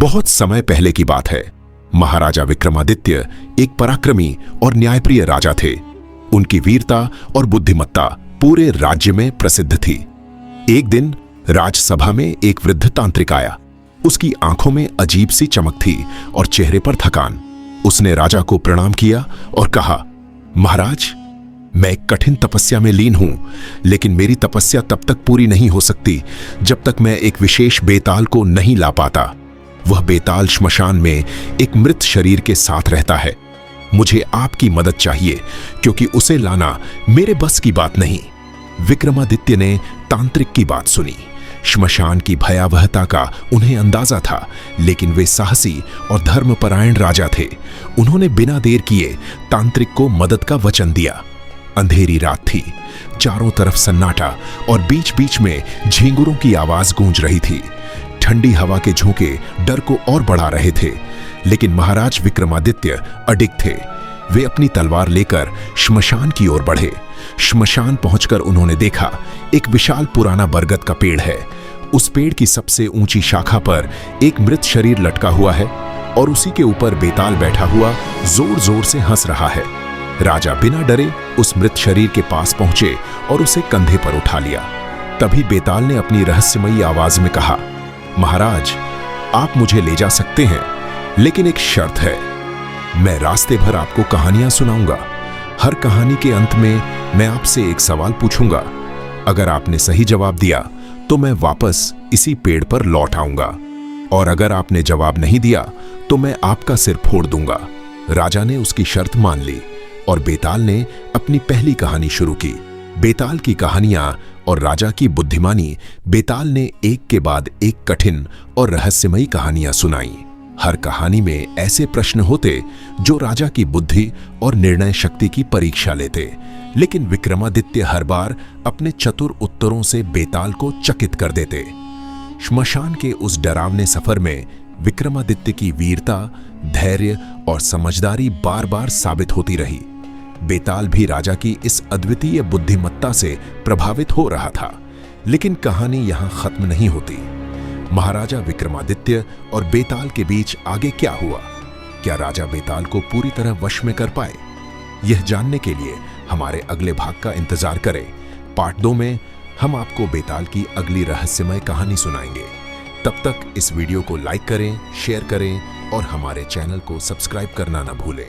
बहुत समय पहले की बात है। महाराजा विक्रमादित्य एक पराक्रमी और न्यायप्रिय राजा थे। उनकी वीरता और बुद्धिमत्ता पूरे राज्य में प्रसिद्ध थी। एक दिन राजसभा में एक वृद्ध तांत्रिक आया। उसकी आंखों में अजीब सी चमक थी और चेहरे पर थकान। उसने राजा को प्रणाम किया और कहा, महाराज, मैं एक कठिन तपस्या में लीन हूं, लेकिन मेरी तपस्या तब तक पूरी नहीं हो सकती जब तक मैं एक विशेष बेताल को नहीं ला पाता। वह बेताल श्मशान में एक मृत शरीर के साथ रहता है। मुझे आपकी मदद चाहिए क्योंकि उसे लाना मेरे बस की बात नहीं। विक्रमादित्य ने तांत्रिक की बात सुनी। श्मशान की भयावहता का उन्हें अंदाजा था, लेकिन वे साहसी और धर्मपरायण राजा थे। उन्होंने बिना देर किए तांत्रिक को मदद का वचन दिया। अंधेरी रात थी, चारों तरफ सन्नाटा और बीच बीच में झींगुरों की आवाज गूंज रही थी। ठंडी हवा के झोंके डर को और बढ़ा रहे थे, लेकिन महाराज विक्रमादित्य अडिग थे। वे अपनी तलवार लेकर श्मशान की ओर बढ़े। श्मशान पहुंचकर उन्होंने देखा, एक विशाल पुराना बरगद का पेड़ है। उस पेड़ की सबसे ऊंची शाखा पर एक मृत शरीर लटका हुआ है और उसी के ऊपर बेताल बैठा हुआ जोर जोर से हंस रहा है। राजा बिना डरे उस मृत शरीर के पास पहुंचे और उसे कंधे पर उठा लिया। तभी बेताल ने अपनी रहस्यमयी आवाज में कहा, महाराज, आप मुझे ले जा सकते हैं, लेकिन एक शर्त है। मैं रास्ते भर आपको कहानियां सुनाऊंगा। हर कहानी के अंत में मैं आपसे एक सवाल पूछूंगा। अगर आपने सही जवाब दिया तो मैं वापस इसी पेड़ पर लौट आऊंगा, और अगर आपने जवाब नहीं दिया तो मैं आपका सिर फोड़ दूंगा। राजा ने उसकी शर्त मान ली और बेताल ने अपनी पहली कहानी शुरू की। बेताल की कहानियां और राजा की बुद्धिमानी। बेताल ने एक के बाद एक कठिन और रहस्यमयी कहानियां सुनाई। हर कहानी में ऐसे प्रश्न होते जो राजा की बुद्धि और निर्णय शक्ति की परीक्षा लेते, लेकिन विक्रमादित्य हर बार अपने चतुर उत्तरों से बेताल को चकित कर देते। श्मशान के उस डरावने सफर में विक्रमादित्य की वीरता, धैर्य और समझदारी बार बार साबित होती रही। बेताल भी राजा की इस अद्वितीय बुद्धिमत्ता से प्रभावित हो रहा था। लेकिन कहानी यहां खत्म नहीं होती। महाराजा विक्रमादित्य और बेताल के बीच आगे क्या हुआ? क्या राजा बेताल को पूरी तरह वश में कर पाए? यह जानने के लिए हमारे अगले भाग का इंतजार करें। पार्ट 2 में हम आपको बेताल की अगली रहस्यमय कहानी सुनाएंगे। तब तक इस वीडियो को लाइक करें, शेयर करें और हमारे चैनल को सब्सक्राइब करना न भूलें।